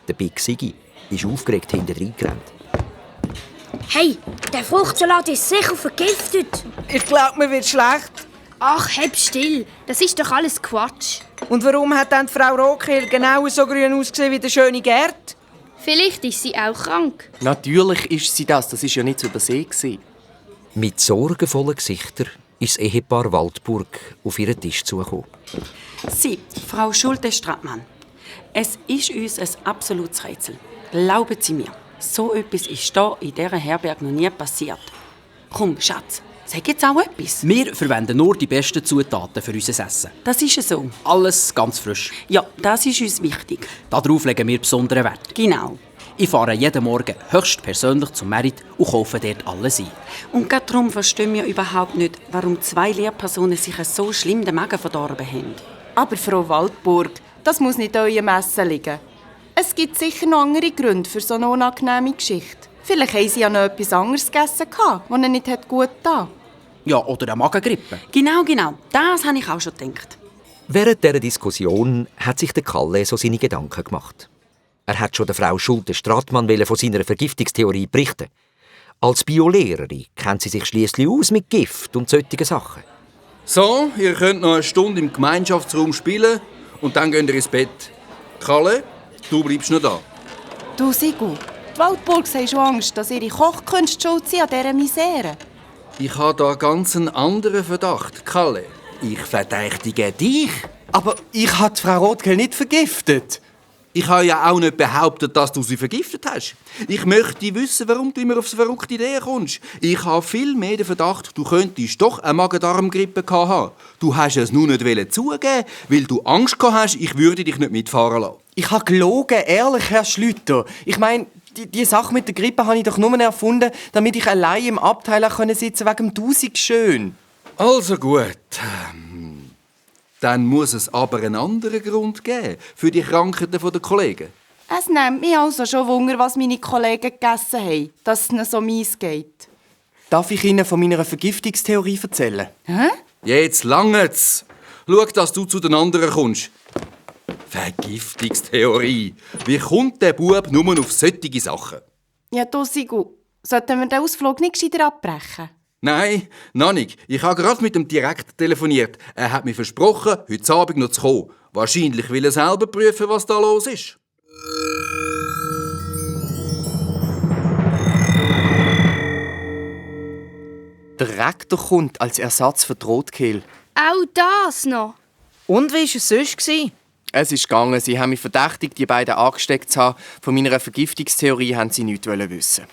Der Big Siggi ist aufgeregt hinterher gerannt. Hey, der Fruchtsalat ist sicher vergiftet. Ich glaube, mir wird schlecht. Ach, heb still. Das ist doch alles Quatsch. Und warum hat dann die Frau Rotkehl genau so grün ausgesehen wie der schöne Gerd? Vielleicht ist sie auch krank. Natürlich ist sie das. Das war ja nicht zu übersehen. Mit sorgenvollen Gesichtern ist das Ehepaar Waldburg auf ihren Tisch zugekommen. Sie, Frau Schulte-Strattmann, es ist uns ein absolutes Rätsel. Glauben Sie mir, so etwas ist hier in dieser Herberge noch nie passiert. Komm, Schatz, sag jetzt auch etwas. Wir verwenden nur die besten Zutaten für unser Essen. Das ist so. Alles ganz frisch. Ja, das ist uns wichtig. Darauf legen wir besonderen Wert. Genau. Ich fahre jeden Morgen höchstpersönlich zum Merit und kaufe dort alles ein. Und gerade darum verstehen wir überhaupt nicht, warum 2 Lehrpersonen sich so schlimm den Magen verdorben haben. Aber Frau Waldburg, das muss nicht an eurem Essen liegen. Es gibt sicher noch andere Gründe für so eine unangenehme Geschichte. Vielleicht haben sie ja noch etwas anderes gegessen, das ihnen nicht gut getan. Ja, oder eine Magengrippe. Genau. Das habe ich auch schon gedacht. Während dieser Diskussion hat sich der Kalle so seine Gedanken gemacht. Er hat schon der Frau Schulte-Strattmann von seiner Vergiftungstheorie berichten. Als Biolehrerin kennt sie sich schliesslich aus mit Gift und solchen Sachen. So, ihr könnt noch eine Stunde im Gemeinschaftsraum spielen und dann geht ihr ins Bett. Kalle, du bleibst noch da. Du, Sigu, die Waldburg haben schon Angst, dass ihre Kochkünste schuld sind an dieser Misere. Ich habe da ganz einen anderen Verdacht, Kalle. Ich verdächtige dich. Aber ich habe Frau Rotkehl nicht vergiftet. Ich habe ja auch nicht behauptet, dass du sie vergiftet hast. Ich möchte wissen, warum du immer auf so verrückte Ideen kommst. Ich habe viel mehr den Verdacht, du könntest doch eine Magen-Darm-Grippe haben. Du hast es nur nicht zugeben, weil du Angst gehabt hast, ich würde dich nicht mitfahren lassen. Ich habe gelogen, ehrlich, Herr Schlüter. Ich meine, die Sache mit der Grippe habe ich doch nur erfunden, damit ich allein im Abteil sitzen konnte wegen dem 1000 schön. Also gut. Dann muss es aber einen anderen Grund geben für die Krankheiten der Kollegen. Es nimmt mich also schon Wunder, was meine Kollegen gegessen haben, dass es ihnen so mies geht. Darf ich Ihnen von meiner Vergiftungstheorie erzählen? Hä? Jetzt langt's. Schau, dass du zu den anderen kommst. Vergiftungstheorie. Wie kommt der Bub nur auf solche Sachen? Ja, du, Sigu, sollten wir den Ausflug nicht gescheiter abbrechen? Nein, noch nicht. Ich habe gerade mit dem Direktor telefoniert. Er hat mir versprochen, heute Abend noch zu kommen. Wahrscheinlich will er selber prüfen, was da los ist. Der Rektor kommt als Ersatz für die Rotkehl. Auch das noch. Und wie war es sonst? Es ist gegangen. Sie haben mich verdächtigt, die beiden angesteckt zu haben. Von meiner Vergiftungstheorie haben sie nichts wissen.